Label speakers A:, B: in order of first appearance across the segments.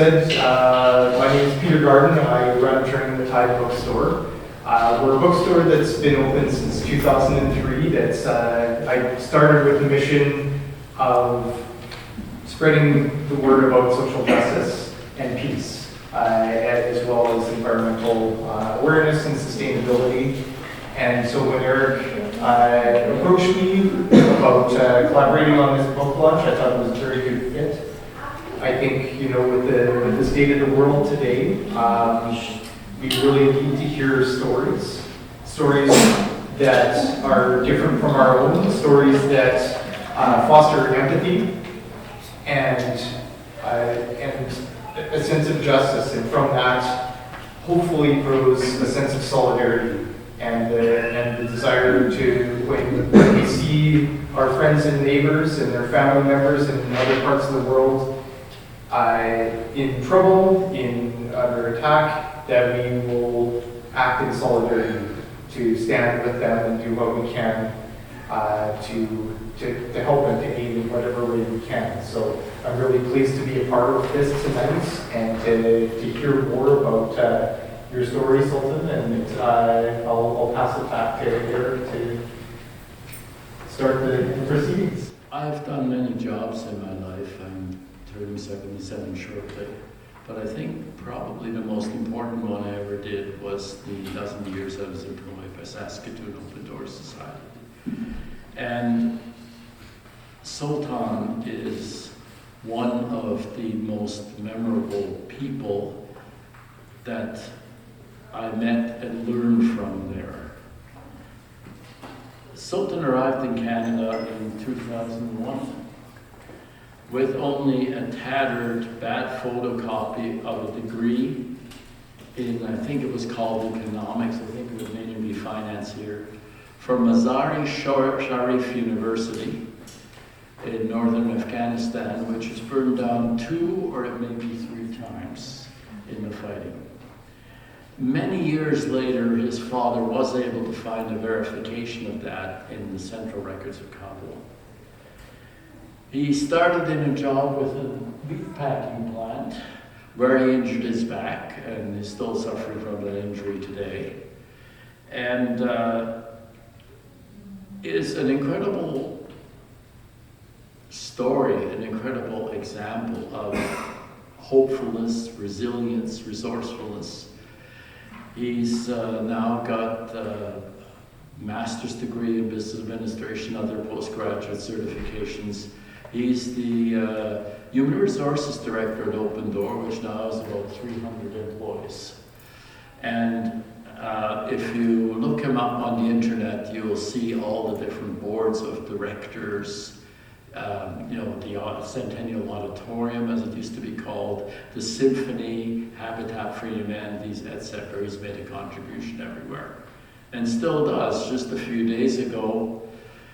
A: said, my name is Peter Garden. I run Turning the Tide bookstore. We're a bookstore that's been open since 2003. I started with the mission of spreading the word about social justice and peace, as well as environmental awareness and sustainability. And so when Eric approached me about collaborating on this book launch, I thought it was a very good fit. I think, with the state of the world today, we really need to hear stories that are different from our own, stories that foster empathy and a sense of justice, and from that, hopefully grows a sense of solidarity and the desire to, when we see our friends and neighbors and their family members in other parts of the world in trouble, under attack, that we will act in solidarity to stand with them and do what we can to help and to aid in whatever way we can. So I'm really pleased to be a part of this tonight and to hear more about your story, Sultan, and I'll pass it back to Eric to start the proceedings.
B: I've done many jobs in my life. I'm turning 77 shortly. But I think probably the most important one I ever did was the dozen years I was employed by Saskatoon Open Doors Society. And Sultan is one of the most memorable people that I met and learned from there. Sultan arrived in Canada in 2001 with only a tattered, bad photocopy of a degree in, I think it was called economics, I think it would mainly be finance here, from Mazar-e Sharif University in northern Afghanistan, which was burned down 2 or maybe 3 times in the fighting. Many years later, his father was able to find a verification of that in the central records of Kabul. He started in a job with a meat packing plant where he injured his back and is still suffering from that injury today. And is an incredible story, an incredible example of hopefulness, resilience, resourcefulness. He's now got a master's degree in business administration, other postgraduate certifications. He's the Human Resources Director at Open Door, which now has about 300 employees. And if you look him up on the internet, you will see all the different boards of directors, the Centennial Auditorium, as it used to be called, the Symphony, Habitat for Humanities, etc. He's made a contribution everywhere, and still does. Just a few days ago,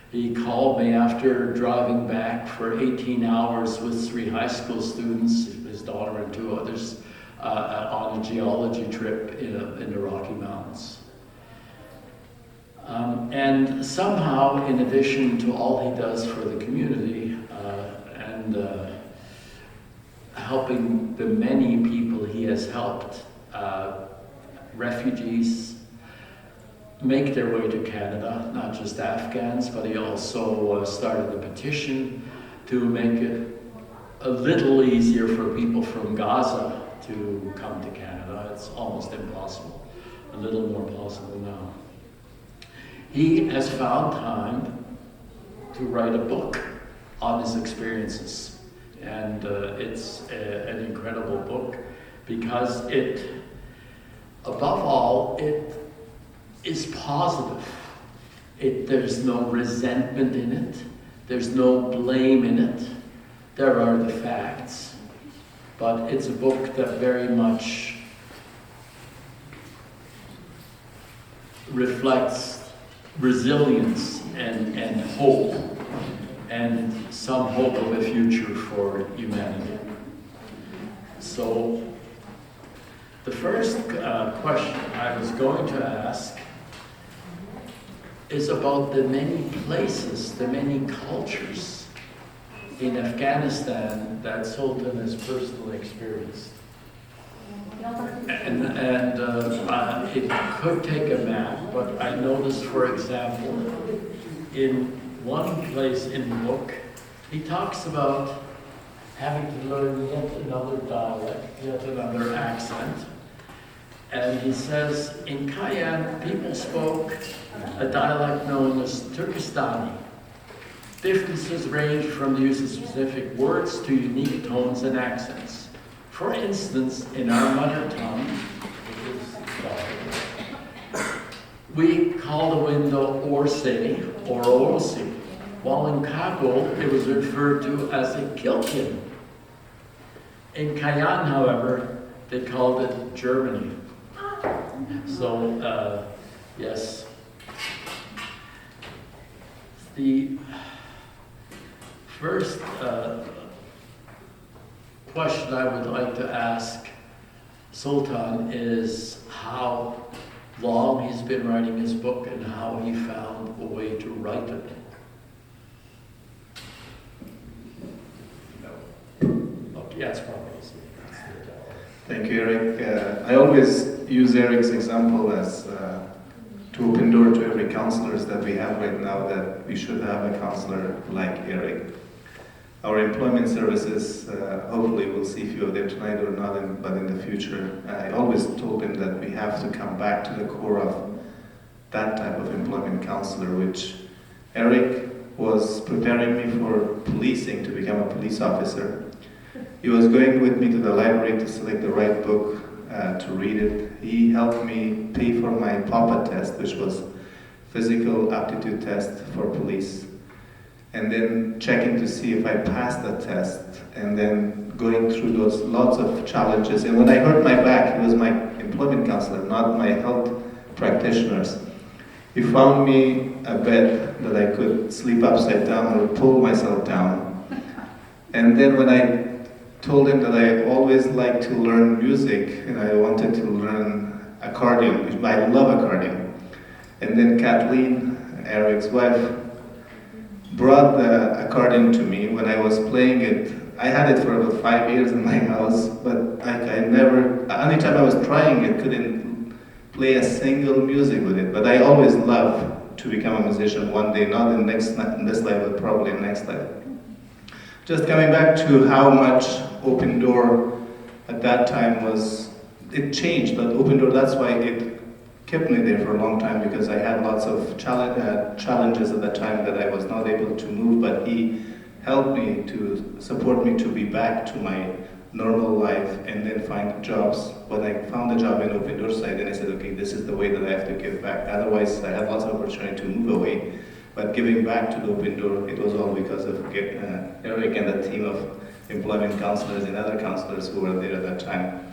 B: he called me after driving back for 18 hours with 3 high school students, his daughter and 2 others, on a geology trip in the Rocky Mountains. And somehow, in addition to all he does for the community and helping the many people he has helped, refugees, make their way to Canada, not just Afghans, but he also started a petition to make it a little easier for people from Gaza to come to Canada. It's almost impossible, a little more possible now. He has found time to write a book on his experiences, and it's an incredible book because above all, it is positive. There's no resentment in it. There's no blame in it. There are the facts. But it's a book that very much reflects resilience and hope, and some hope of a future for humanity. So the first question I was going to ask is about the many places, the many cultures in Afghanistan that Sultan has personally experienced. And it could take a map, but I noticed, for example, in one place in the book, he talks about having to learn yet another dialect, yet another accent. And he says, in Cayenne, people spoke a dialect known as Turkestani. Differences range from the use of specific words to unique tones and accents. For instance, in our mother tongue, which is we call the window orse or orsi, while in Kabul it was referred to as a kilkin. In Cayenne, however, they called it Germany. So, yes. The first question I would like to ask Sultan is how long he's been writing his book and how he found a way to write it. Okay, yes, probably.
C: Thank you, Eric. I always use Eric's example as to open door to every counselors that we have right now, that we should have a counselor like Eric. Our employment services, hopefully we'll see a few of them tonight or not, but in the future, I always told him that we have to come back to the core of that type of employment counselor, which Eric was preparing me for policing, to become a police officer. He was going with me to the library to select the right book to read it. He helped me pay for my PAPA test, which was physical aptitude test for police, and then checking to see if I passed the test, and then going through those lots of challenges. And when I hurt my back, he was my employment counselor, not my health practitioners. He found me a bed that I could sleep upside down or pull myself down. And then when I told him that I always liked to learn music and I wanted to learn accordion, I love accordion. And then Kathleen, Eric's wife, brought the accordion to me. When I was playing it, I had it for about 5 years in my house, but I never, anytime I was trying it, couldn't play a single music with it. But I always loved to become a musician one day, not in this life, but probably next life. Just coming back to how much Open Door at that time was, it changed, but Open Door, that's why it kept me there for a long time, because I had lots of challenges at that time that I was not able to move, but he helped me to support me to be back to my normal life and then find jobs. When I found a job in Open Door side, then I said, okay, this is the way that I have to give back. Otherwise, I had lots of opportunity to move away. But giving back to the Open Door, it was all because of Eric and the team of employment counselors and other counselors who were there at that time.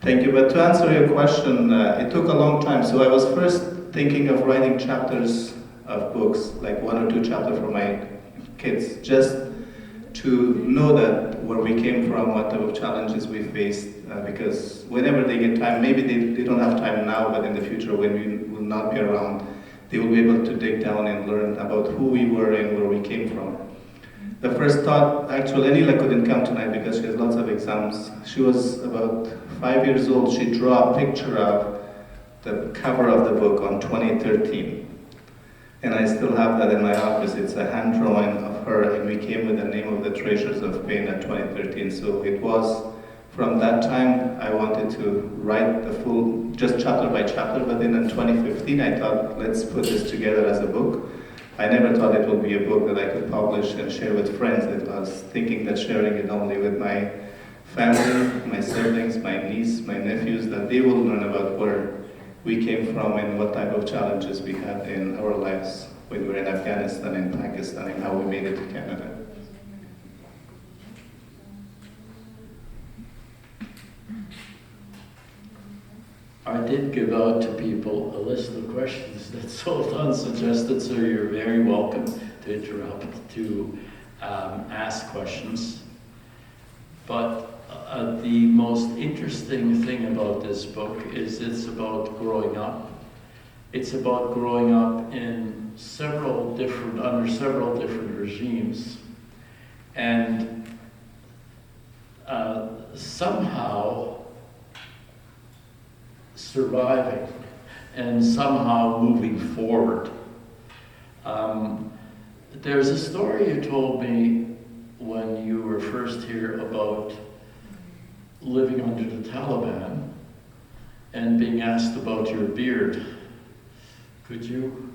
C: Thank you. But to answer your question, it took a long time. So I was first thinking of writing chapters of books, like 1 or 2 chapters for my kids, just to know that where we came from, what type of challenges we faced, because whenever they get time, maybe they don't have time now, but in the future when we will not be around, they will be able to dig down and learn about who we were and where we came from. The first thought, actually, Anila couldn't come tonight because she has lots of exams. She was about 5 years old. She drew a picture of the cover of the book on 2013. And I still have that in my office. It's a hand drawing of her, and we came with the name of the Treasures of Pain at 2013. So it was, from that time, I wanted to write the full, just chapter by chapter, but then in 2015, I thought, let's put this together as a book. I never thought it would be a book that I could publish and share with friends. I was thinking that sharing it only with my family, my siblings, my niece, my nephews, that they will learn about where we came from and what type of challenges we had in our lives when we were in Afghanistan and Pakistan and how we made it to Canada.
B: I did give out to people a list of questions that Sultan suggested, so you're very welcome to interrupt, to ask questions. But the most interesting thing about this book is it's about growing up. It's about growing up in under several different regimes. and somehow surviving and somehow moving forward. There's a story you told me when you were first here about living under the Taliban and being asked about your beard. Could you?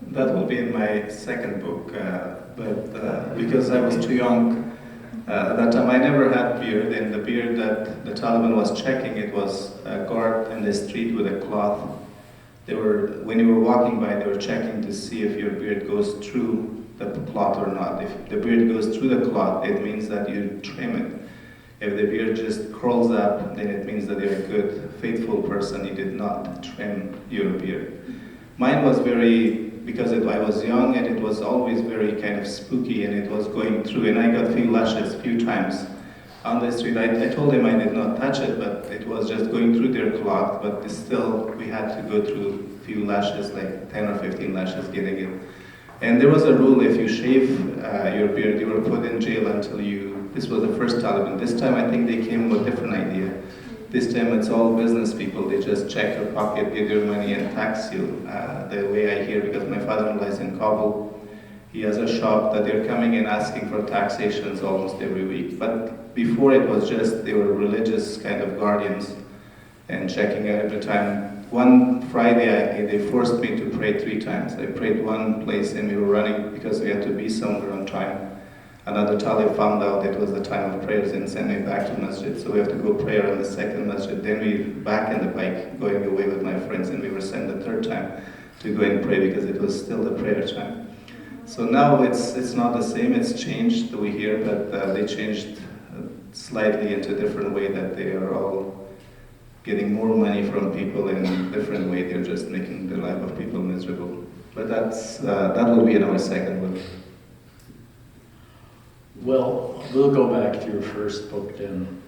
C: That will be in my second book, but because I was too young at that time, I never had beard, and the beard that the Taliban was checking, it was a guard in the street with a cloth. When you were walking by, they were checking to see if your beard goes through the cloth or not. If the beard goes through the cloth, it means that you trim it. If the beard just curls up, then it means that you're a good, faithful person. You did not trim your beard. Mine was because I was young, and it was always very kind of spooky, and it was going through, and I got few lashes a few times on the street. I told them I did not touch it, but it was just going through their cloth, but still we had to go through a few lashes, like 10 or 15 lashes getting it. And there was a rule, if you shave your beard, you were put in jail until this was the first Taliban. This time I think they came with a different idea. This time it's all business people. They just check your pocket, get your money, and tax you. The way I hear, because my father-in-law is in Kabul, he has a shop that they're coming and asking for taxations almost every week. But before it was just, they were religious kind of guardians and checking out every time. One Friday, they forced me to pray 3 times. I prayed one place and we were running because we had to be somewhere on time. Another Talib found out it was the time of prayers and sent me back to masjid. So we have to go pray on the second masjid. Then we back in the bike, going away with my friends, and we were sent the 3rd time to go and pray because it was still the prayer time. So now it's not the same, it's changed we hear, but they changed slightly into a different way, that they are all getting more money from people in a different way. They're just making the life of people miserable. But that will be in our second book.
B: Well, we'll go back to your first book then.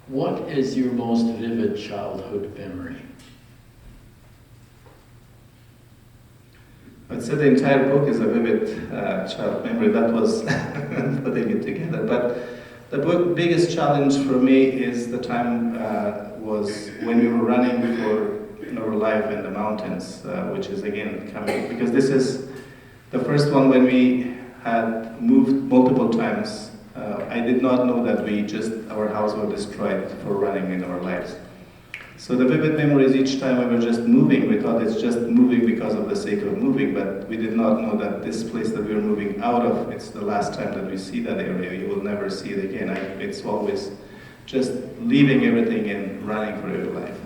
B: What is your most vivid childhood memory?
C: I'd say the entire book is a vivid child memory. That was putting it together. But the biggest challenge for me is the time was when we were running for our life in the mountains, which is again coming, because this is the first one when we had moved multiple times. I did not know that our house was destroyed for running in our lives. So the vivid memories, each time we were just moving, we thought it's just moving because of the sake of moving, but we did not know that this place that we were moving out of, it's the last time that we see that area. You will never see it again. It's always just leaving everything and running for your life.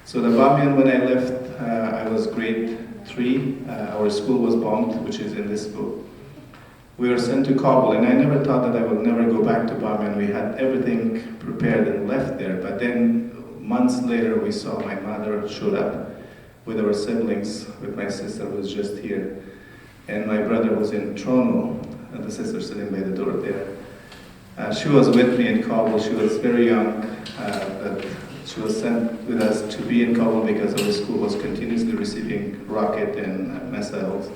C: So the Bamiyan, when I left, I was grade 3. Our school was bombed, which is in this book. We were sent to Kabul, and I never thought that I would never go back to Bamiyan. We had everything prepared and left there, but then months later, we saw my mother showed up with our siblings, with my sister who was just here, and my brother was in Toronto, and the sister sitting by the door there. She was with me in Kabul. She was very young, but she was sent with us to be in Kabul because our school was continuously receiving rocket and missiles.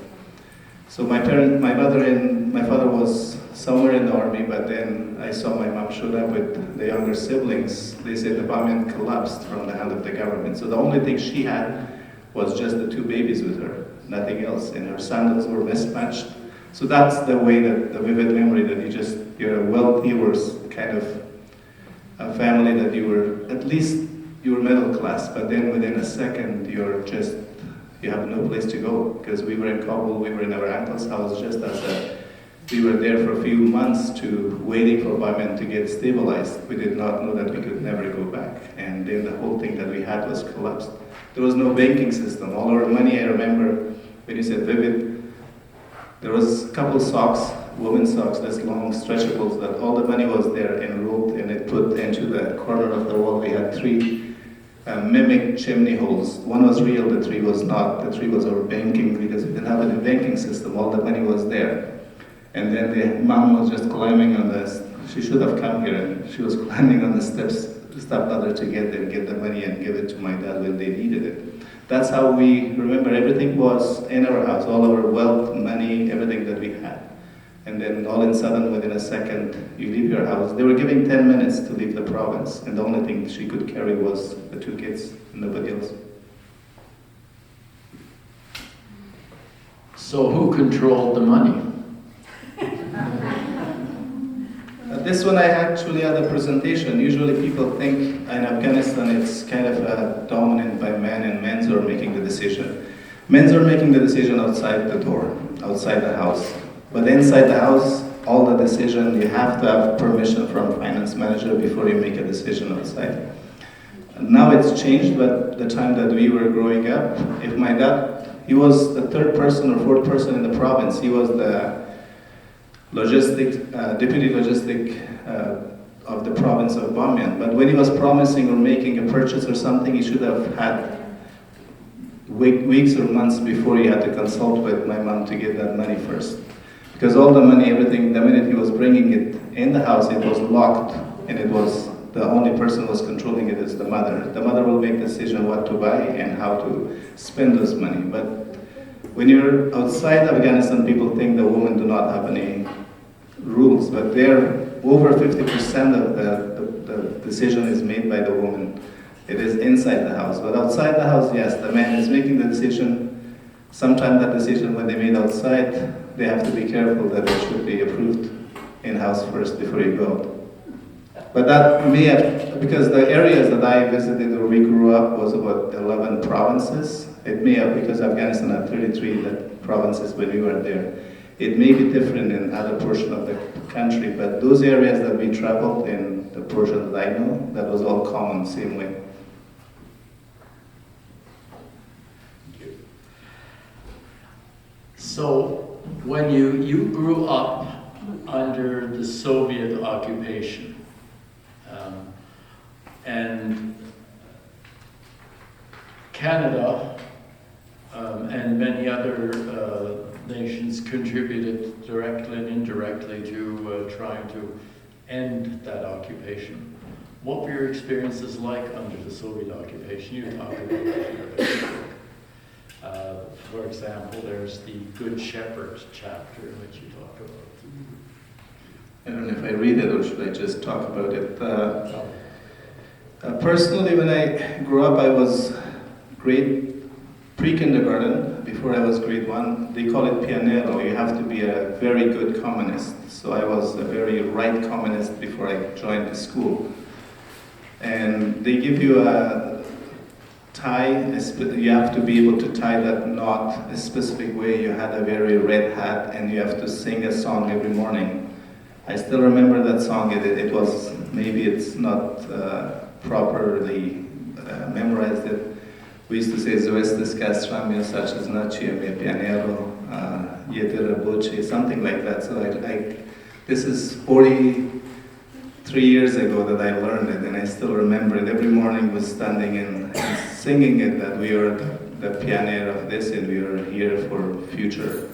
C: So my mother and my father was somewhere in the army, but then I saw my mom showed up with the younger siblings. They said the Bamiyan collapsed from the hand of the government. So the only thing she had was just the 2 babies with her, nothing else. And her sandals were mismatched. So that's the way that the vivid memory that you're a wealthy or kind of a family that you were middle class, but then within a second you have no place to go, because we were in Kabul, we were in our uncle's house we were there for a few months waiting for Bamiyan to get stabilized. We did not know that we could never go back, and then the whole thing that we had was collapsed. There was no banking system. All our money, I remember when you said vivid, there was a couple socks, women's socks, this long stretchables, that all the money was there enrolled, and it put into the corner of the wall. We had 3 mimic chimney holes. One was real, the 3 was not. The 3 was our banking, because we didn't have any banking system. All the money was there. And then the mom was just climbing on she should have come here, and she was climbing on the steps stepmother to get the money and give it to my dad when they needed it. That's how we remember everything was in our house, all our wealth, money, everything that we had. And then all of a sudden, within a second, you leave your house. They were giving 10 minutes to leave the province, and the only thing she could carry was the 2 kids, nobody else.
B: So who controlled the money?
C: This one I actually had a presentation. Usually people think in Afghanistan it's kind of dominant by men, and men are making the decision. Men are making the decision outside the door, outside the house. But inside the house, all the decision, you have to have permission from finance manager before you make a decision outside. And now it's changed, but the time that we were growing up, if my dad, he was the 3rd person or 4th person in the province. He was the deputy logistic of the province of Bamiyan. But when he was promising or making a purchase or something, he should have had weeks or months before he had to consult with my mom to get that money first. Because all the money, everything, the minute he was bringing it in the house, it was locked, and it was the only person who was controlling it is the mother. The mother will make the decision what to buy and how to spend this money. But when you're outside Afghanistan, people think the women do not have any rules, but they're over 50% of the decision is made by the woman. It is inside the house. But outside the house, yes, the man is making the decision. Sometimes that decision, when they made outside, they have to be careful that it should be approved in-house first before you go out. But that may have, because the areas that I visited or we grew up was about 11 provinces. It may have, because Afghanistan had 33 provinces when we were there. It may be different in other portion of the country, but those areas that we traveled in, the portion that I know, that was all common, same way.
B: So when you grew up under the Soviet occupation, and Canada and many other nations contributed directly and indirectly to trying to end that occupation. What were your experiences like under the Soviet occupation? You talk about that. For example, there's the Good Shepherd chapter in which you talk about.
C: I don't know if I read it or should I just talk about it. Personally, when I grew up, I was pre-kindergarten. Before I was grade 1, they call it pionero. You have to be a very good communist. So I was a very right communist before I joined the school. And they give you a tie, you have to be able to tie that knot a specific way. You had a very red hat and you have to sing a song every morning. I still remember that song. It was, maybe it's not properly memorized. We used to say, Zoestes Castramio, such as Nachi, me pianero, Yeteraboche, something like that. So this is 43 years ago that I learned it, and I still remember it. Every morning was standing and singing it, that we are the pioneer of this, and we are here for future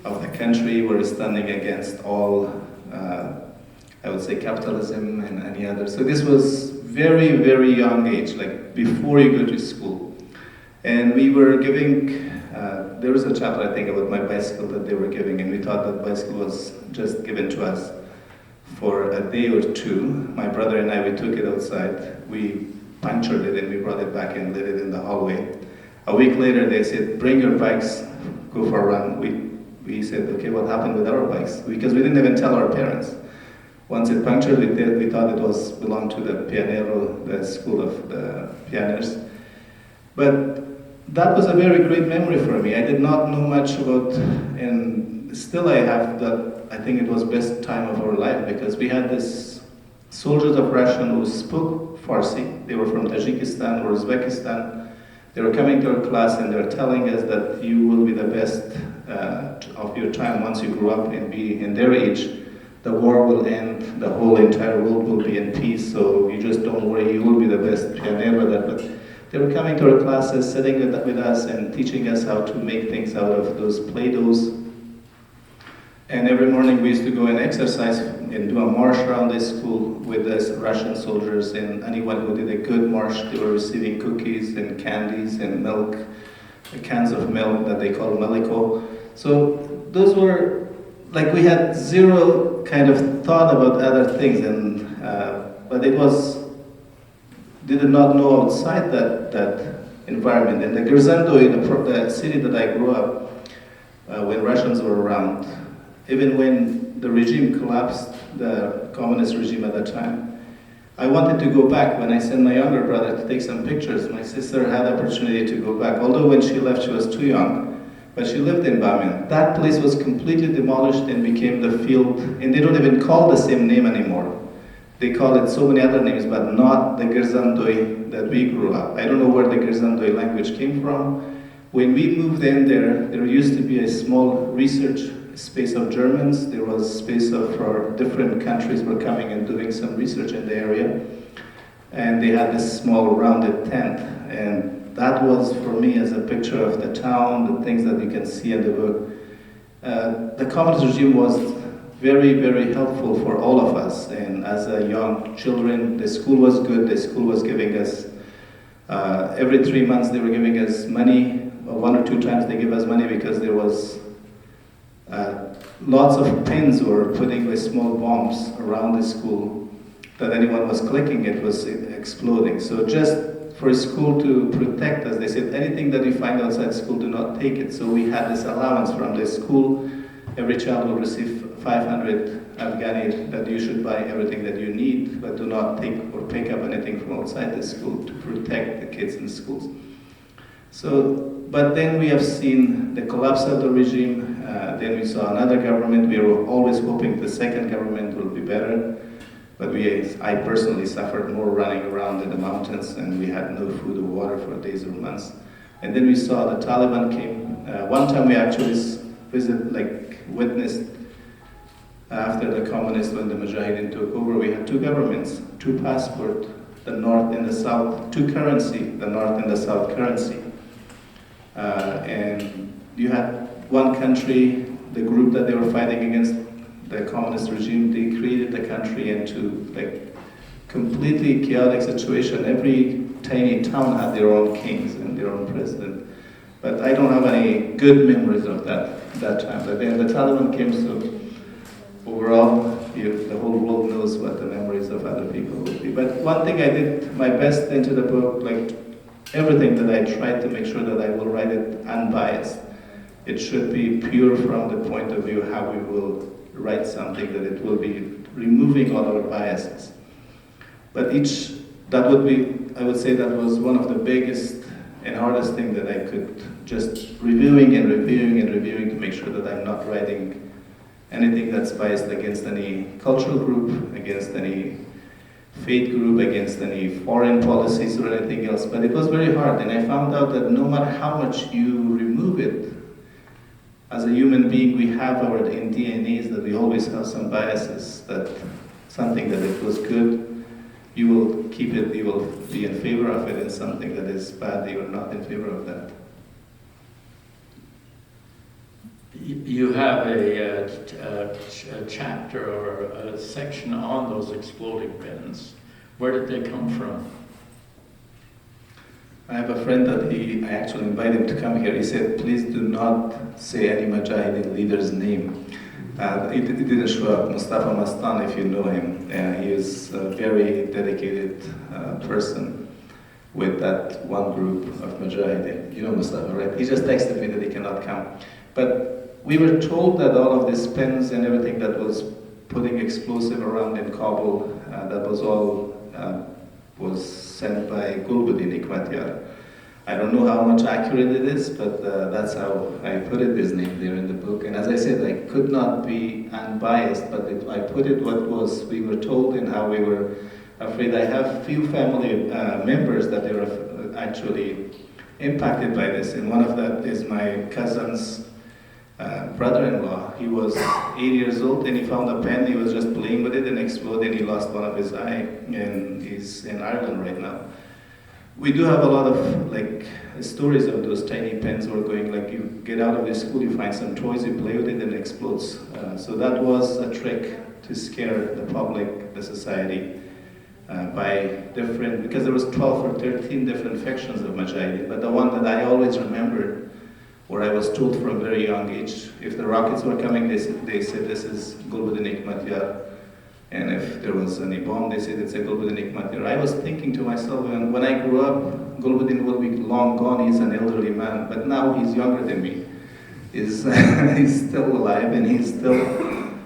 C: of the country. We're standing against all, I would say, capitalism and any other. So this was very, very young age, like before you go to school. And we were giving, there was a chapter, I think, about my bicycle that they were giving, and we thought that bicycle was just given to us for a day or two. My brother and I, we took it outside, we punctured it, and we brought it back and lit it in the hallway. A week later, they said, bring your bikes, go for a run. We said, okay, what happened with our bikes? Because we didn't even tell our parents. Once it punctured, we thought it belonged to the Pionero, the school of the pianers. But that was a very great memory for me. I did not know much about, and still I have that, I think it was best time of our life, because we had this soldiers of Russia who spoke Farsi. They were from Tajikistan or Uzbekistan. They were coming to our class and they were telling us that you will be the best of your time once you grow up and be in their age. The war will end, the whole entire world will be in peace, so you just don't worry, you will be the best pionero. But they were coming to our classes, sitting with us and teaching us how to make things out of those Play-Dohs. And every morning we used to go and exercise and do a march around the school with the Russian soldiers, and anyone who did a good march, they were receiving cookies and candies and milk, cans of milk that they called meliko. So those were, like, we had zero kind of thought about other things, and but it was, did not know outside that environment. And the Gerzando, the city that I grew up, when Russians were around, even when the regime collapsed, the communist regime at that time, I wanted to go back. When I sent my younger brother to take some pictures, my sister had the opportunity to go back. Although when she left, she was too young, but she lived in Bamiyan. That place was completely demolished and became the field, and they don't even call the same name anymore. They call it so many other names, but not the Gerzandoi that we grew up. I don't know where the Gerzandoi language came from. When we moved in there used to be a small research space of Germans. There was space for different countries were coming and doing some research in the area. And they had this small rounded tent. And that was, for me, as a picture of the town, the things that you can see in the book. The communist regime was very, very helpful for all of us. And as a young children, the school was good. The school was giving us, every 3 months they were giving us money. 1 or 2 times they give us money because there was lots of pins were putting with small bombs around the school that anyone was clicking, it was exploding. So just for school to protect us, they said anything that you find outside school, do not take it. So we had this allowance from the school. Every child will receive 500 Afghani that you should buy everything that you need, but do not take or pick up anything from outside the school to protect the kids in schools. So, but then we have seen the collapse of the regime. Then we saw another government. We were always hoping the second government will be better. But I personally suffered more running around in the mountains, and we had no food or water for days or months. And then we saw the Taliban came. One time we actually witnessed after the communists, when the Mujahideen took over, we had 2 governments, 2 passports, the North and the South, 2 currency, the North and the South currency. And you had one country, the group that they were fighting against the communist regime, they created the country into like completely chaotic situation. Every tiny town had their own kings and their own president. But I don't have any good memories of that time. But then the Taliban came, so overall, the whole world knows what the memories of other people would be. But one thing I did my best into the book, like everything that I tried to make sure that I will write it unbiased. It should be pure from the point of view how we will write something, that it will be removing all our biases. But I would say that was one of the biggest and hardest thing that I could just reviewing and reviewing to make sure that I'm not writing anything that's biased against any cultural group, against any faith group, against any foreign policies or anything else. But it was very hard, and I found out that no matter how much you remove it, as a human being, we have our DNAs that we always have some biases, that something that it was good, you will keep it, you will be in favor of it, and something that is bad, you are not in favor of that.
B: You have a chapter or a section on those exploding pins. Where did they come from?
C: I have a friend that I actually invited him to come here. He said, please do not say any Mujahideen leader's name. It didn't show up. Mustafa Mastan, if you know him, he is a very dedicated person with that one group of Mujahideen. You know Mustafa, right? He just texted me that he cannot come. But we were told that all of these pens and everything that was putting explosive around in Kabul, that was all was sent by Gulbuddin Hikmatyar. I don't know how much accurate it is, but that's how I put it, his name there in the book. And as I said, I could not be unbiased, but I put it what we were told and how we were afraid. I have few family members that they were actually impacted by this, and one of that is my cousin's brother-in-law. He was 8 years old and he found a pen, he was just playing with it and exploded, and he lost one of his eye, and he's in Ireland right now. we do have a lot of like stories of those tiny pens were going, like you get out of the school, you find some toys, you play with it and it explodes. So that was a trick to scare the public, the society, by different, because there was 12 or 13 different factions of Mujahideen, but the one that I always remembered, where I was told from a very young age, if the rockets were coming, they said this is Gulbuddin Hikmatyar. And if there was any bomb, they said it's a Gulbuddin Hikmatyar. I was thinking to myself, when I grew up, Gulbuddin will be long gone, he's an elderly man, but now he's younger than me. He's still alive and he's still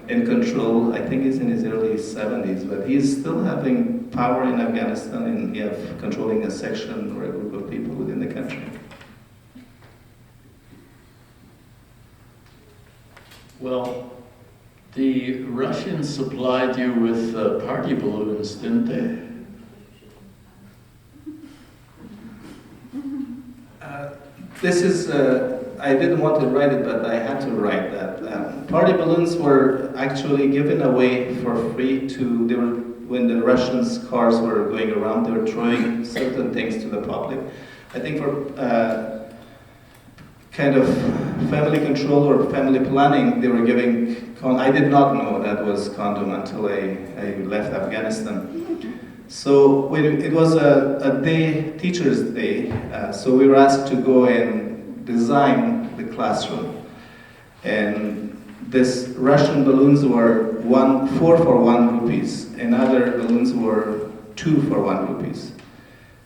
C: in control. I think he's in his early 70s, but he's still having power in Afghanistan and he have controlling a section or a group of people within the country.
B: Well, the Russians supplied you with party balloons, didn't they?
C: This is, I didn't want to write it, but I had to write that. Party balloons were actually given away for free when the Russians' cars were going around, they were throwing certain things to the public. I think for kind of family control or family planning, they were giving, I did not know that was condom until I left Afghanistan. So it was a day, Teacher's Day, so we were asked to go and design the classroom. And these Russian balloons were 4 for 1 rupees, and other balloons were 2 for 1 rupees.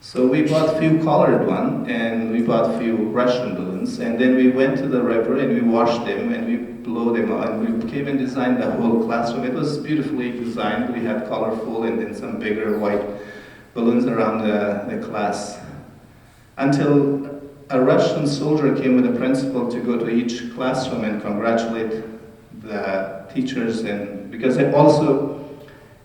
C: So we bought few colored one, and we bought few Russian balloons, and then we went to the river and we washed them and we blew them out, and we came and designed the whole classroom. It was beautifully designed. We had colorful and then some bigger white balloons around the class. Until a Russian soldier came with a principal to go to each classroom and congratulate the teachers, and because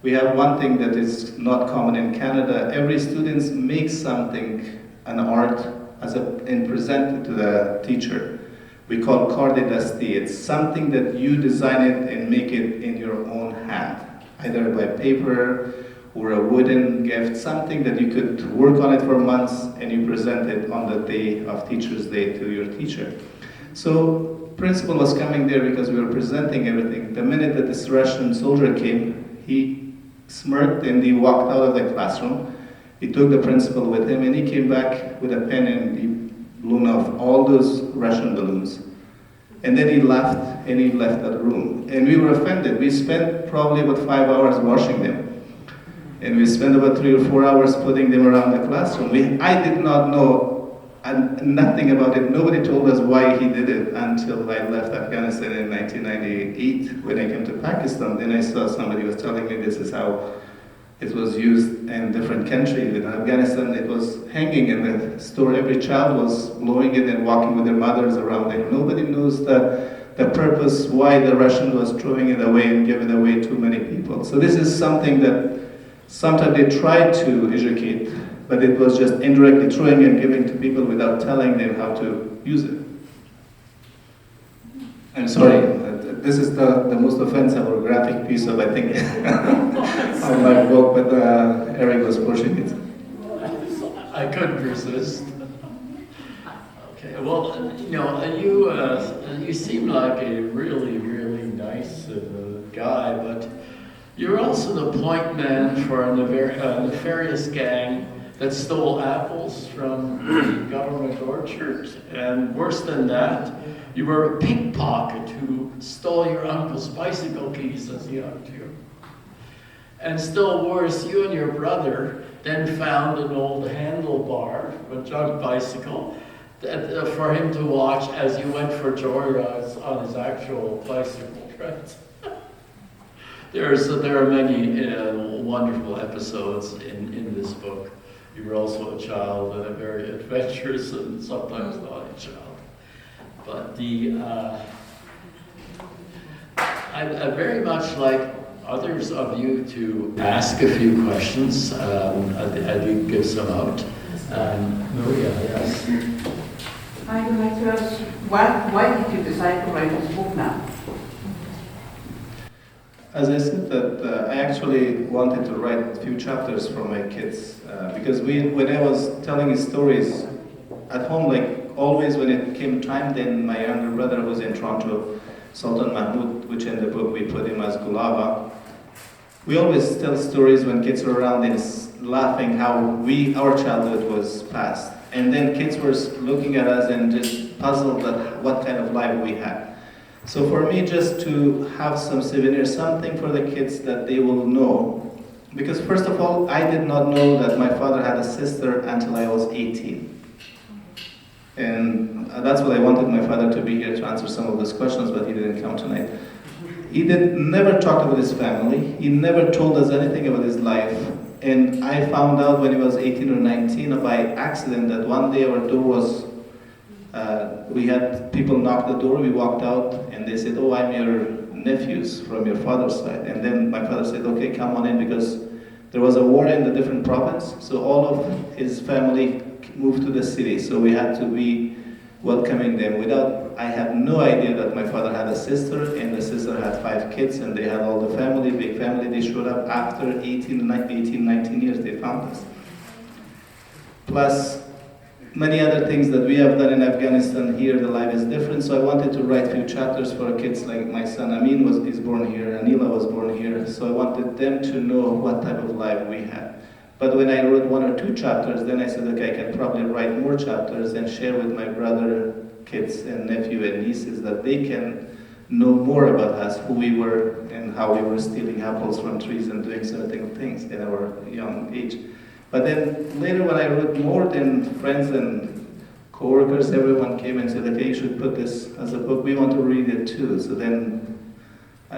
C: we have one thing that is not common in Canada. Every student makes something, an art, and present it to the teacher. We call carte d'identité. It's something that you design it and make it in your own hand, either by paper or a wooden gift, something that you could work on it for months and you present it on the day of Teacher's Day to your teacher. So principal was coming there because we were presenting everything. The minute that this Russian soldier came, he smirked and he walked out of the classroom. He took the principal with him and he came back with a pen and he blew off all those Russian balloons. And then he left and he left that room. And we were offended. We spent probably about 5 hours washing them. And we spent about 3 or 4 hours putting them around the classroom. I did not know nothing about it. Nobody told us why he did it until I left Afghanistan in 1998. When I came to Pakistan, then I saw somebody was telling me this is how it was used in different countries. In Afghanistan, it was hanging in the store. Every child was blowing it and walking with their mothers around it. Nobody knows the purpose why the Russian was throwing it away and giving it away to many people. So this is something that sometimes they tried to educate, but it was just indirectly throwing and giving to people without telling them how to use it. I'm sorry, this is the most offensive or graphic piece of, I think, of my book, but Eric was pushing it.
B: I couldn't resist. Okay, well, you seem like a really, really nice guy, but you're also the point man for a nefarious gang that stole apples from the government orchard. And worse than that, you were a pickpocket who stole your uncle's bicycle keys as a young Jew. And still worse, you and your brother then found an old handlebar from a junk bicycle for him to watch as you went for joyrides on his actual bicycle, right? There are many wonderful episodes in this book. You were also a child and a very adventurous and sometimes naughty child. But I very much like others of you to ask a few questions. I do give some out. Maria, yes.
D: I would like to ask, why did you decide to write this book now?
C: As I said, that I actually wanted to write a few chapters for my kids because when I was telling stories at home, like always when it came time, then my younger brother who's in Toronto, Sultan, which in the book we put him as Gulava, we always tell stories when kids are around and laughing how our childhood was passed. And then kids were looking at us and just puzzled at what kind of life we had. So for me, just to have some souvenirs, something for the kids that they will know. Because first of all, I did not know that my father had a sister until I was 18. And that's what I wanted my father to be here to answer some of those questions, but he didn't come tonight. He never talked about his family. He never told us anything about his life. And I found out when he was 18 or 19 by accident that one day our door was, we had people knock the door, we walked out and they said, "Oh, I'm your nephews from your father's side." And then my father said, "Okay, come on in," because there was a war in the different province. So all of his family moved to the city. So we had to be welcoming them I had no idea that my father had a sister, and the sister had 5 kids, and they had all the family, big family. They showed up after 18, 19 years, they found us. Plus, many other things that we have done in Afghanistan. Here, the life is different, so I wanted to write a few chapters for kids like my son Amin is born here, Anila was born here, so I wanted them to know what type of life we had. But when I wrote 1 or 2 chapters, then I said, okay, I can probably write more chapters and share with my brother, kids, and nephew and nieces that they can know more about us, who we were, and how we were stealing apples from trees and doing certain things in our young age. But then later when I wrote more, then friends and co-workers, everyone came and said, okay, you should put this as a book. We want to read it too. So then,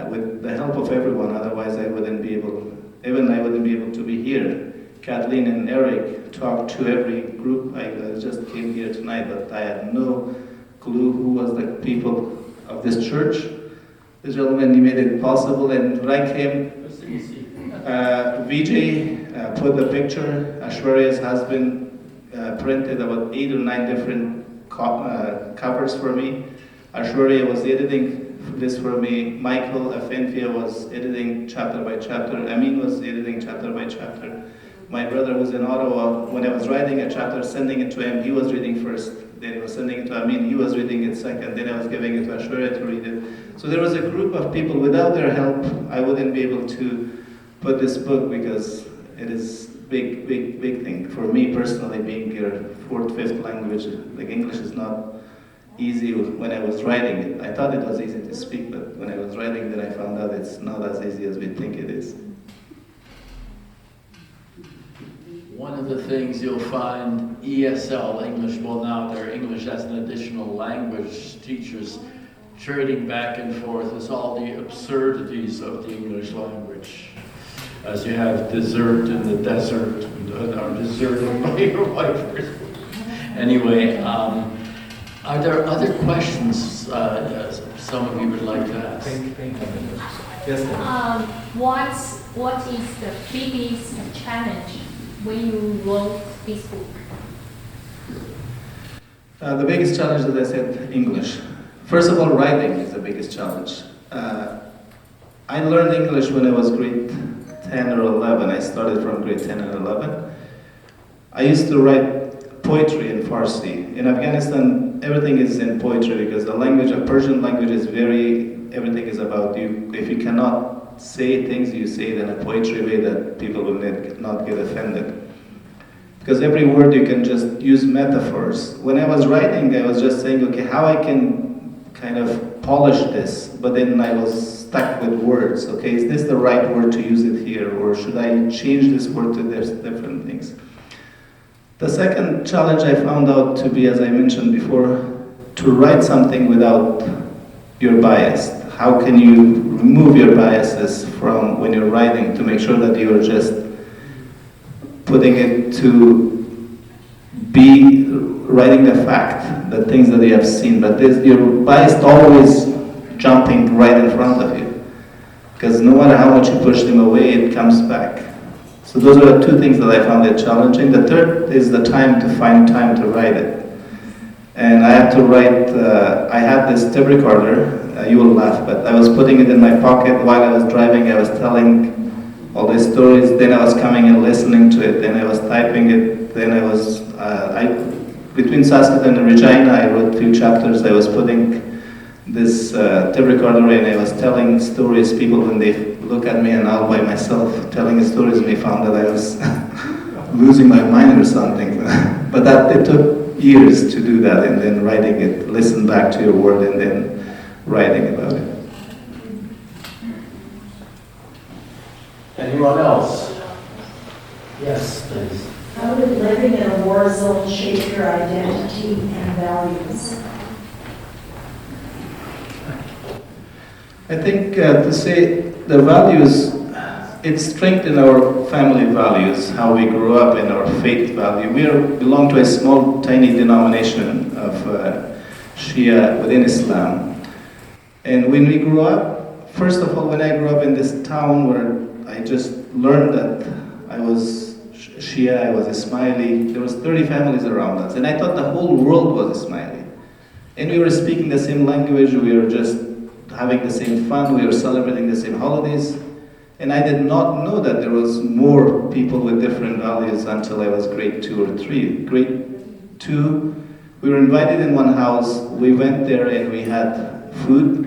C: with the help of everyone, otherwise I wouldn't be able to be here. Kathleen and Eric talked to every group. I just came here tonight, but I had no clue who was the people of this church. The gentleman, he made it possible, and when I came, Vijay put the picture. Ashwarya's husband printed about 8 or 9 different covers for me. Ashwarya was editing this for me. Michael Afenfia was editing chapter by chapter. Amin was editing chapter by chapter. My brother was in Ottawa. When I was writing a chapter, sending it to him, he was reading first. Then he was sending it to Amin, he was reading it second. Then I was giving it to Ashwarya to read it. So there was a group of people. Without their help, I wouldn't be able to put this book, because it is big thing. For me personally, being your 4th, 5th language, like English is not easy when I was writing it. I thought it was easy to speak, but when I was writing it, I found out it's not as easy as we think it is.
B: One of the things you'll find ESL, English, well now they're English as an additional language teachers trading back and forth, is all the absurdities of the English language. As you have dessert in the desert, or dessert in your wife. Anyway, are there other questions some of you would like to ask?
C: Yes,
E: What is the biggest challenge when you wrote this book?
C: The biggest challenge, as I said, English. First of all, writing is the biggest challenge. I learned English when I was grade 10 or 11. I started from grade 10 and 11. I used to write poetry in Farsi. In Afghanistan, everything is in poetry because the language, a Persian language, is everything is about you. If you cannot say things, you say it in a poetry way that people will not get offended. Because every word you can just use metaphors. When I was writing, I was just saying, okay, how I can kind of polish this, but then I was stuck with words. Okay, is this the right word to use it here, or should I change this word to different things? The second challenge I found out to be, as I mentioned before, to write something without your bias. How can you remove your biases from when you're writing to make sure that you're just putting it to be writing the fact, the things that you have seen, but your bias always jumping right in front of you. Because no matter how much you push them away, it comes back. So those are the 2 things that I found it challenging. The third is the time to find time to write it. And I had to write, I had this tape recorder, you will laugh, but I was putting it in my pocket while I was driving. I was telling all these stories, then I was coming and listening to it, then I was typing it, then I was, between Sadat and Regina, I wrote a few chapters. I was putting this tape recorder in, I was telling stories, people when they look at me and all by myself telling stories, and they found that I was losing my mind or something. But it took years to do that, and then writing it, listen back to your word, and then writing about it.
B: Anyone else? Yes, please.
F: How did living in a war zone shape your identity and values?
C: I think to say the values, it strengthened our family values, how we grew up in our faith value. We belong to a small, tiny denomination of Shia within Islam. And when we grew up, first of all, when I grew up in this town where I just learned that I was Shia, I was Ismaili, there was 30 families around us. And I thought the whole world was Ismaili. And we were speaking the same language, we were just having the same fun, we were celebrating the same holidays. And I did not know that there was more people with different values until I was grade 2 or 3. Grade 2, we were invited in one house, we went there and we had food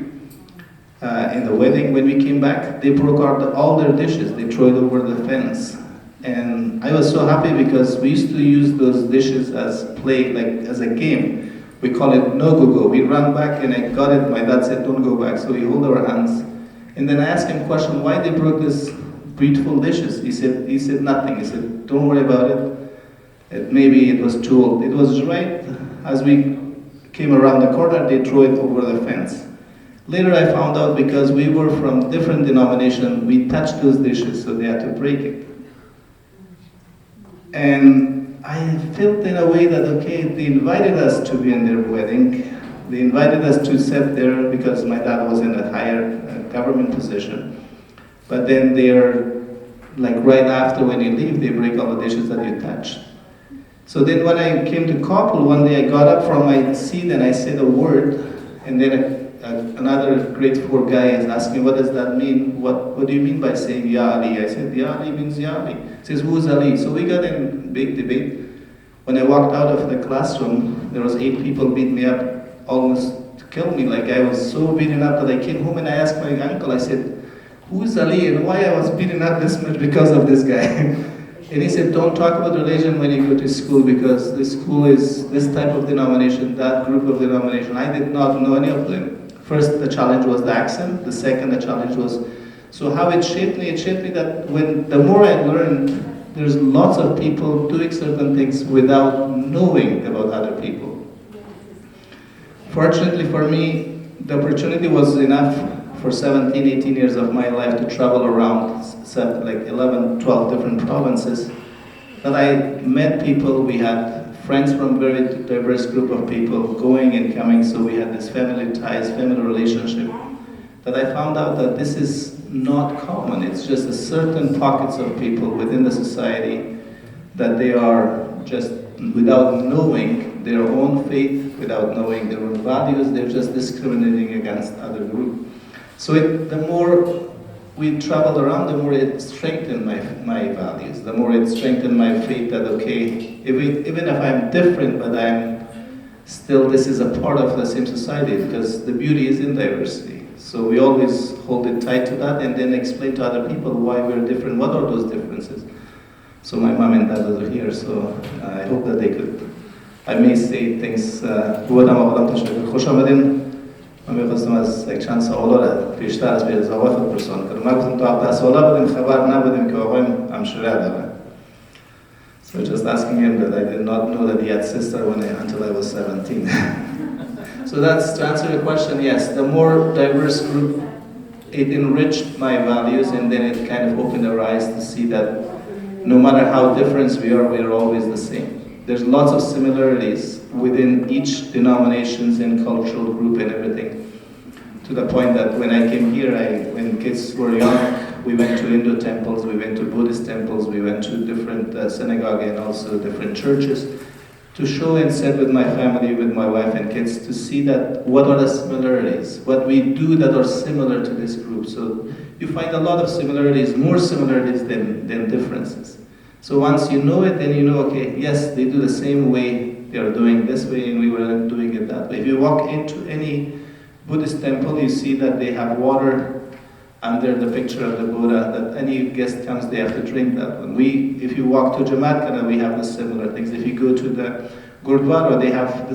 C: in the wedding. When we came back, they broke out all their dishes, they threw it over the fence. And I was so happy because we used to use those dishes as play, like as a game. We call it no go go. We run back and I got it. My dad said, don't go back. So we hold our hands. And then I asked him a question, why they broke this beautiful dishes? He said nothing. He said, don't worry about it. Maybe it was too old. It was right as we came around the corner, they threw it over the fence. Later I found out because we were from different denominations, we touched those dishes, so they had to break it. And I felt in a way that, okay, they invited us to be in their wedding. They invited us to sit there because my dad was in a higher government position. But then they're, like right after when you leave, they break all the dishes that you touch. So then when I came to Kabul, one day I got up from my seat and I said a word, and then another grade 4 guy is asking me, what does that mean? What do you mean by saying Ya Ali? I said, Ya Ali means Ya Ali. He says, who's Ali? So we got in a big debate. When I walked out of the classroom, there was 8 people beat me up, almost to kill me. Like I was so beaten up that I came home and I asked my uncle, I said, who's Ali and why I was beaten up this much because of this guy? And he said, don't talk about religion when you go to school because this school is this type of denomination, that group of denomination. I did not know any of them. First, the challenge was the accent. The second, the challenge was, so how it shaped me that the more I learned, there's lots of people doing certain things without knowing about other people. Fortunately for me, the opportunity was enough for 17, 18 years of my life to travel around like 11, 12 different provinces, that I met people. We had friends from very diverse group of people going and coming, so we had this family ties, family relationship, that I found out that this is not common. It's just a certain pockets of people within the society that they are just, without knowing their own faith, without knowing their own values, they're just discriminating against other groups. So the more we traveled around, the more it strengthened my values, the more it strengthened my faith that, okay, even if I'm different, but I'm still, this is a part of the same society, because the beauty is in diversity. So we always hold it tight to that and then explain to other people why we're different, what are those differences. So my mom and dad are here, so I hope that they could, I may say things, من می‌خواستم از یک چند سوالا رو بیشتر از بی‌اضافه پرسان کنم. من گفتم تا 10 سالا بودیم خبر نبودیم که آقایم همشیره داره. So just asking him that I did not know that he had sister until I was 17. So that's to answer your question. Yes, the more diverse group, it enriched my values, and then it kind of opened our eyes to see that no matter how different we are always the same. There's lots of similarities within each denominations and cultural group and everything, to the point that when I came here, when kids were young, we went to Hindu temples, we went to Buddhist temples, we went to different synagogue and also different churches. to show and sit with my family, with my wife and kids, to see that what are the similarities, what we do that are similar to this group. So you find a lot of similarities, more similarities than differences. So once you know it, then you know, okay, yes, they do the same way, they are doing this way, and we were doing it that way. If you walk into any Buddhist temple, you see that they have water under the picture of the Buddha, that any guest comes, they have to drink that one. If you walk to Jamatkana, we have the similar things. If you go to the Gurdwara,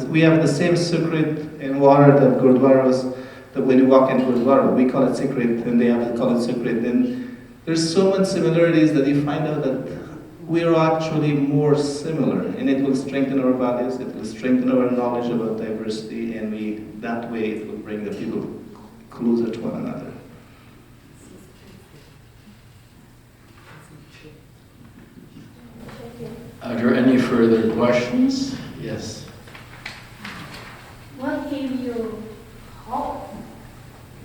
C: we have the same secret in water that Gurdwaras, that when you walk in Gurdwara, we call it secret, and they have to call it secret. And there's so much similarities that you find out that we are actually more similar, and it will strengthen our values, it will strengthen our knowledge about diversity, and that way it will bring the people closer to one another.
B: Are there any further questions? Yes.
G: What gave you hope?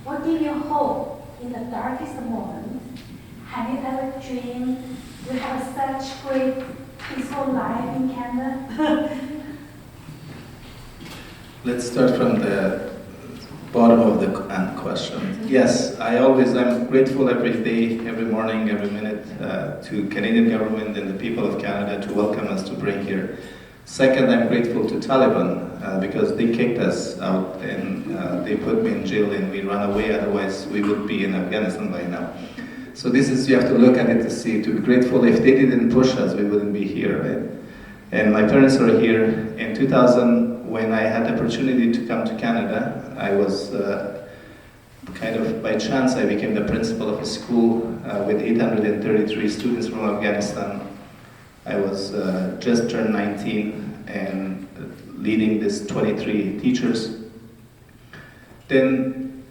G: What gave you hope in the darkest moment? Have you ever dreamed you have such great peaceful life in Canada?
C: Let's start from the bottom of the question. Yes, I'm grateful every day, every morning, every minute to Canadian government and the people of Canada to welcome us to bring here. Second, I'm grateful to Taliban because they kicked us out and they put me in jail and we ran away, otherwise we would be in Afghanistan by now. So you have to look at it to be grateful. If they didn't push us, we wouldn't be here, right? And my parents are here. In 2000, when I had the opportunity to come to Canada, I was kind of by chance, I became the principal of a school with 833 students from Afghanistan. I was just turned 19 and leading this 23 teachers. Then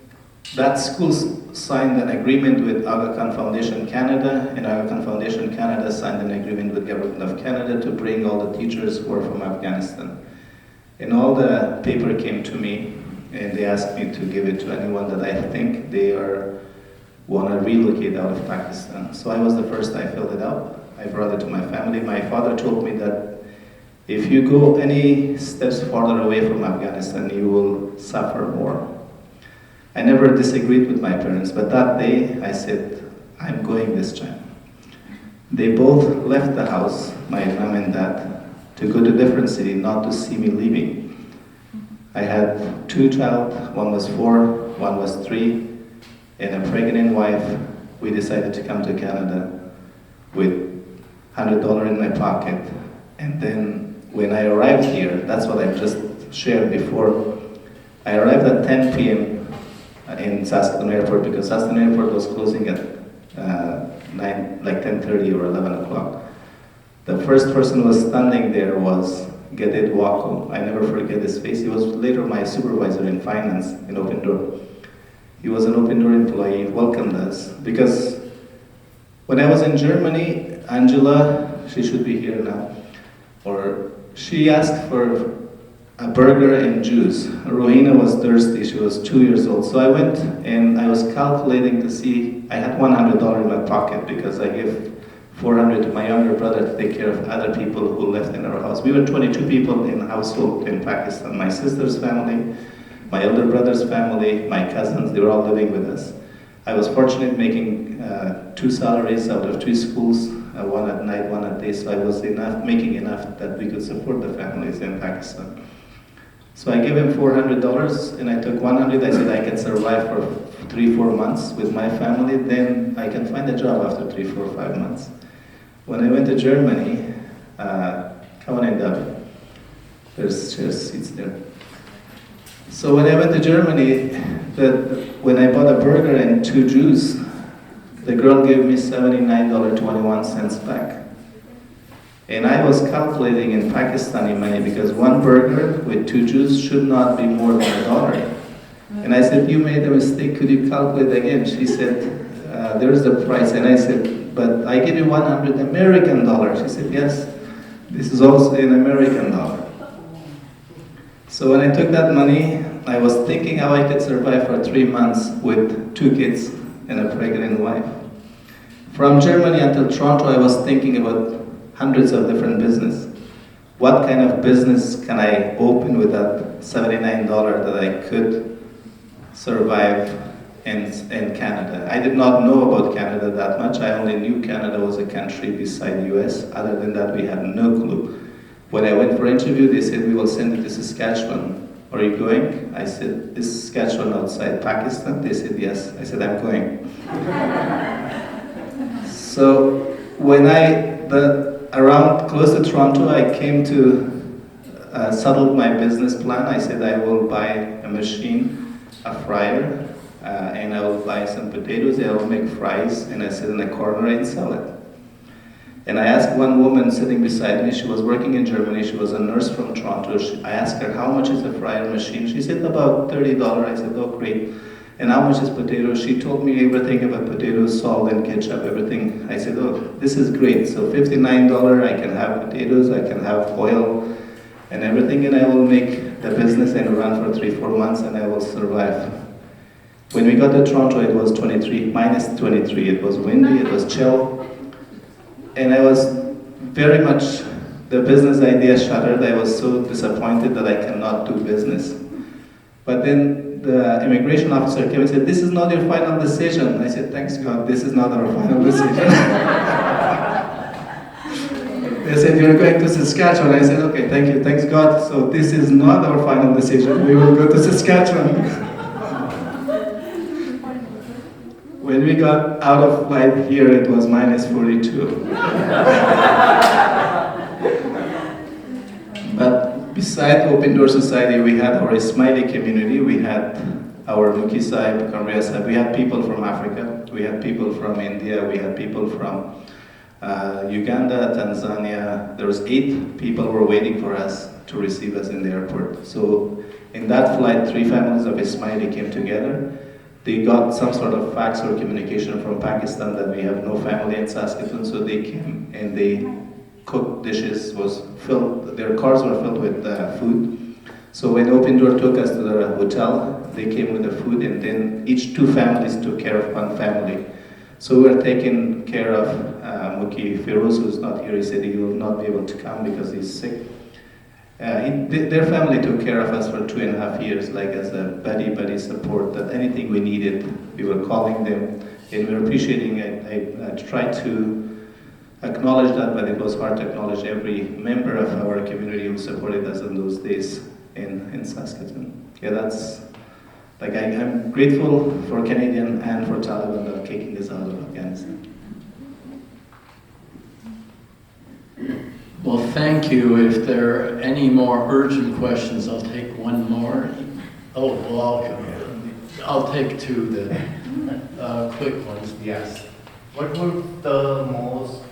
C: that school signed an agreement with Aga Khan Foundation Canada, and Aga Khan Foundation Canada signed an agreement with Government of Canada to bring all the teachers who are from Afghanistan. And all the paper came to me, and they asked me to give it to anyone that I think they want to relocate out of Pakistan. So I was the first, I filled it out. I brought it to my family. My father told me that if you go any steps farther away from Afghanistan, you will suffer more. I never disagreed with my parents, but that day I said, I'm going this time. They both left the house, my mom and dad, to go to a different city, not to see me leaving. I had 2 children, one was 4, one was 3, and a pregnant wife. We decided to come to Canada with $100 in my pocket. And then when I arrived here, that's what I just shared before, I arrived at 10 p.m. in Saskatoon Airport because Saskatoon Airport was closing at 10:30 or 11 o'clock. The first person who was standing there was Gadet Wako. I never forget his face. He was later my supervisor in finance in Open Door. He was an Open Door employee, welcomed us. Because when I was in Germany, Angela, she should be here now, she asked for a burger and juice. Rohina was thirsty, she was 2 years old. So I went and I was calculating to see, I had $100 in my pocket because I gave $400 to my younger brother to take care of other people who left in our house. We were 22 people in a household in Pakistan. My sister's family, my elder brother's family, my cousins, they were all living with us. I was fortunate making 2 salaries out of 2 schools, one at night, one at day, so I was making enough that we could support the families in Pakistan. So I gave him $400 and I took $100. I said I can survive for 3-4 months with my family, then I can find a job after 3, 4, 5 months. When I went to Germany, come on in, David. There's chairs, seats there. So when I went to Germany, when I bought a burger and 2 juice, the girl gave me $79.21 back. And I was calculating in Pakistani money because 1 burger with 2 juice should not be more than $1. And I said, you made a mistake, could you calculate again? She said, there's the price. And I said, but I give you 100 American dollars. She said, yes, this is also an American dollar. So when I took that money, I was thinking how I could survive for 3 months with 2 kids and a pregnant wife. From Germany until Toronto, I was thinking about hundreds of different business. what kind of business can I open with that $79 that I could survive in Canada. I did not know about Canada that much. I only knew Canada was a country beside the US. Other than that, we had no clue. When I went for interview, they said, we will send you to Saskatchewan. Are you going? I said, is Saskatchewan outside Pakistan? They said, yes. I said, I'm going. So when around close to Toronto, I came to settle my business plan. I said, I will buy a machine, a fryer, and I will buy some potatoes, I will make fries, and I sit in a corner and sell it. And I asked one woman sitting beside me, she was working in Germany, she was a nurse from Toronto. I asked her, how much is a fryer machine? She said, about $30. I said, oh, great. And how much is potatoes? She told me everything about potatoes, salt and ketchup, everything. I said, oh, this is great. So $59, I can have potatoes, I can have oil, and everything, and I will make the business and run for 3-4 months, and I will survive. When we got to Toronto, it was minus 23. It was windy, it was chill. And I was very much, the business idea shattered. I was so disappointed that I cannot do business. But then the immigration officer came and said, this is not your final decision. I said, thanks God, this is not our final decision. They said, you're going to Saskatchewan. I said, okay, thank you, thanks God. So this is not our final decision. We will go to Saskatchewan. When we got out of flight here, it was minus 42. But beside Open Door Society, we had our Ismaili community, we had our Muki Sahib, Kamriya Sahib, we had people from Africa, we had people from India, we had people from Uganda, Tanzania. There was 8 people were waiting for us to receive us in the airport. So in that flight, 3 families of Ismaili came together. They got some sort of fax or communication from Pakistan that we have no family in Saskatoon, so they came and they cooked dishes, their cars were filled with food. So when Open Door took us to the hotel, they came with the food, and then each 2 families took care of one family. So we were taking care of Muki Firoz, who's not here. He said he will not be able to come because he's sick. Their family took care of us for 2.5 years, like as a buddy support, that anything we needed, we were calling them, and we were appreciating it. I tried to acknowledge that, but it was hard to acknowledge every member of our community who supported us in those days in Saskatoon. Yeah, that's, like, I'm grateful for Canadian and for Taliban that kicking us out of Afghanistan.
B: Well, thank you. If there are any more urgent questions, I'll take one more. Oh, well, I'll take 2 then. Quick ones.
H: Yes. What was the most,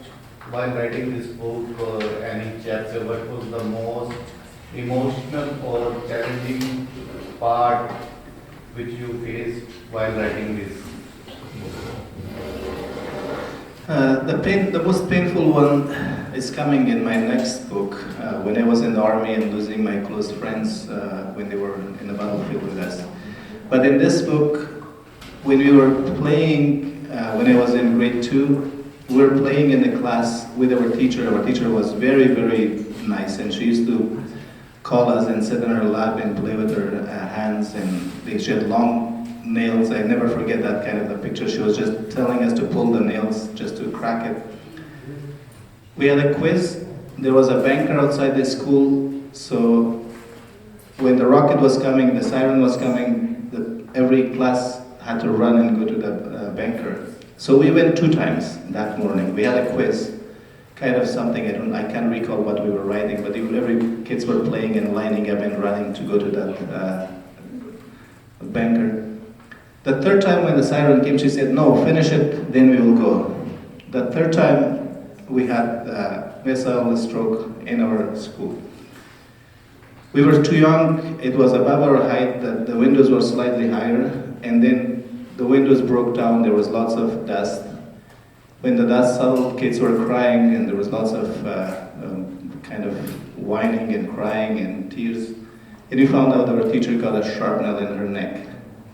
H: while writing this book or any chapter, what was the most emotional or challenging part which you faced while writing this book?
C: The most painful one is coming in my next book. When I was in the army and losing my close friends when they were in the battlefield with us. But in this book, when we were playing, when I was in grade 2, we were playing in the class with our teacher. Our teacher was very, very nice, and she used to call us and sit in her lap and play with her hands, and she had long nails. I never forget that kind of a picture. She was just telling us to pull the nails just to crack it. We had a quiz. There was a banker outside the school, so when the rocket was coming, the siren was coming, every class had to run and go to the banker. So we went 2 times that morning. We had a quiz, kind of something, I can't recall what we were writing, but every kids were playing and lining up and running to go to that banker. The 3rd time when the siren came, she said, no, finish it, then we will go. The 3rd time, we had missile stroke in our school. We were too young, it was above our height, the windows were slightly higher, and then the windows broke down, there was lots of dust. When the dust settled, kids were crying, and there was lots of kind of whining and crying and tears. And we found out our teacher got a shrapnel in her neck,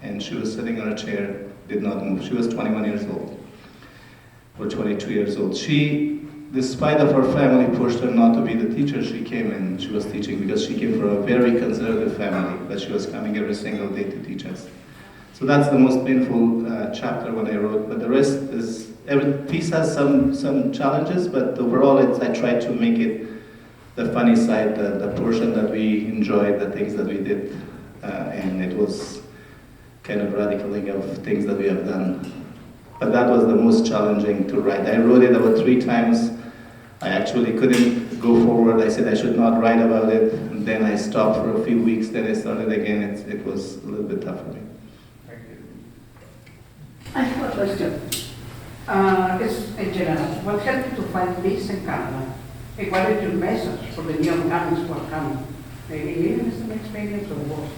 C: and she was sitting on a chair, did not move. She was 21 years old, or 22 years old. She despite of her family pushed her not to be the teacher, she came and she was teaching because she came from a very conservative family, but she was coming every single day to teach us. So that's the most painful chapter when I wrote, but the rest is, every piece has some challenges, but overall I tried to make it the funny side, the portion that we enjoyed, the things that we did, and it was kind of radicaling of things that we have done. But that was the most challenging to write. I wrote it about 3 times. I actually couldn't go forward. I said I should not write about it. And then I stopped for a few weeks, then I started again. It was a little bit tough for me.
H: Thank you.
I: I have a question. It's in general, what helped you to find peace in Canada? And what is your message for the new comings who are coming? Even is an experience or what?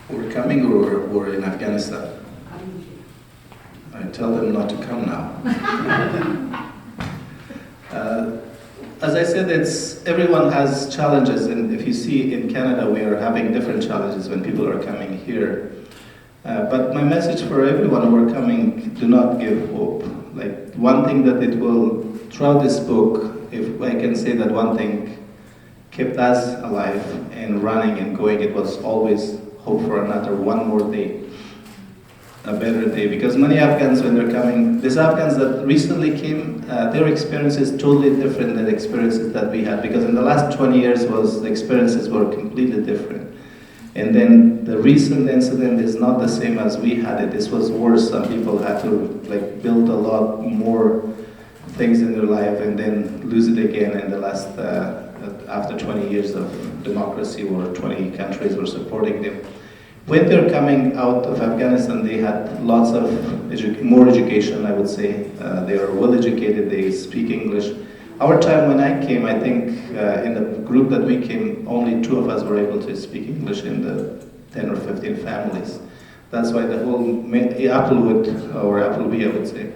C: We're coming or we're in Afghanistan?
I: Coming here.
C: I tell them not to come now. As I said, everyone has challenges, and if you see in Canada, we are having different challenges when people are coming here. But my message for everyone who are coming, do not give hope. Like one thing that it will, throughout this book, if I can say that one thing kept us alive and running and going, it was always hope for another one more day, a better day. Because many Afghans, when they're coming, these Afghans that recently came, their experience is totally different than the experiences that we had. Because in the last 20 years, the experiences were completely different. And then the recent incident is not the same as we had it. This was worse. Some people had to build a lot more things in their life and then lose it again in the last, after 20 years of democracy where 20 countries were supporting them. When they're coming out of Afghanistan, they had lots of more education, I would say. They are well educated, they speak English. Our time when I came, I think in the group that we came, only 2 of us were able to speak English in the 10 or 15 families. That's why the whole Applewood, or Appleby, I would say,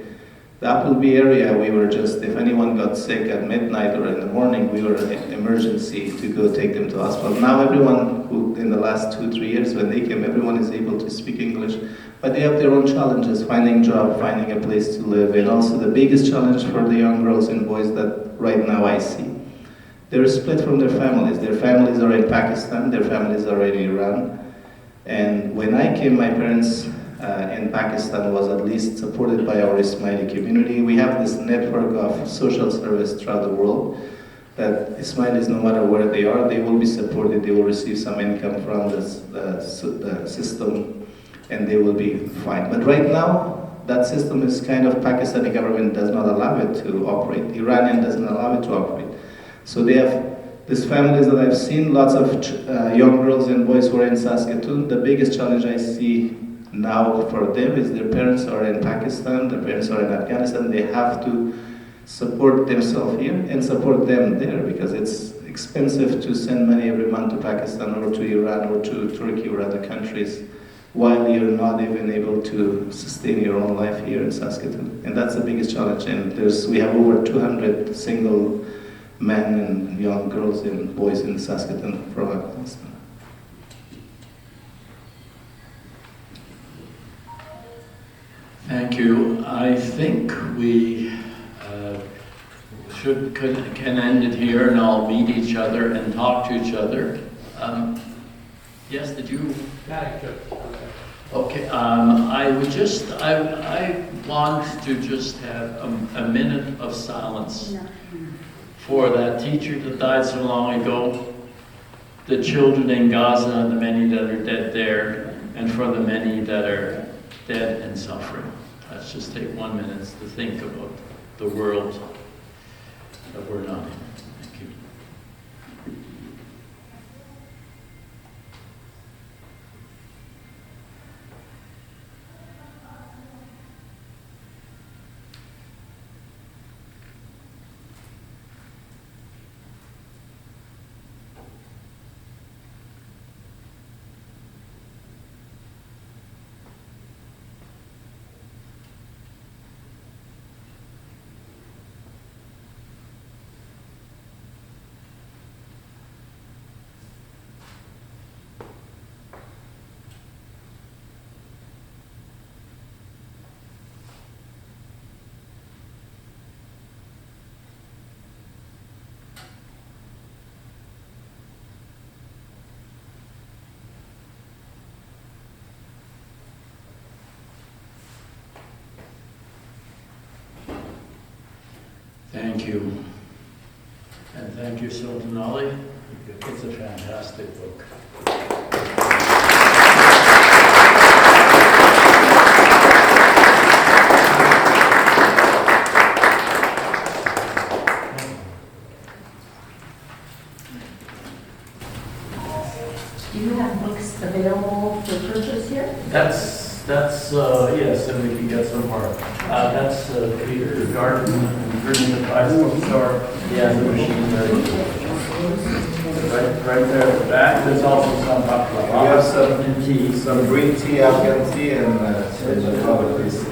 C: the Appleby area, we were just, if anyone got sick at midnight or in the morning, we were in emergency to go take them to hospital. Now everyone who, in the last 2-3 years when they came, everyone is able to speak English, but they have their own challenges, finding job, finding a place to live, and also the biggest challenge for the young girls and boys that right now I see. They're split from their families. Their families are in Pakistan, their families are in Iran, and when I came, my parents in Pakistan was at least supported by our Ismaili community. We have this network of social service throughout the world that Ismailis, no matter where they are, they will be supported, they will receive some income from the system, and they will be fine. But right now, that system is kind of, Pakistani government does not allow it to operate. Iranian doesn't allow it to operate. So they have these families that I've seen, lots of young girls and boys who are in Saskatoon. The biggest challenge I see now for them is their parents are in Pakistan, their parents are in Afghanistan. They have to support themselves here and support them there because it's expensive to send money every month to Pakistan or to Iran or to Turkey or other countries while you're not even able to sustain your own life here in Saskatoon. And that's the biggest challenge. And we have over 200 single men and young girls and boys in Saskatoon from Afghanistan.
B: Thank you. I think we can end it here and all meet each other and talk to each other. Yes, did you? Okay. I want to just have a minute of silence for that teacher that died so long ago, the children in Gaza, the many that are dead there, and for the many that are dead and suffering. Let's just take 1 minute to think about the world that we're not in. Thank you. Thank you. And thank you, Sultan Ali. It's a fantastic book.
F: Do you have books available for purchase here?
B: That's yes, and we can get some more. That's Peter Garden, Virginia Price Bookstore. He has a machine there. Right there at the back. There's also some popular.
C: We have
B: some
C: green tea, Afghan tea, and some other crystal.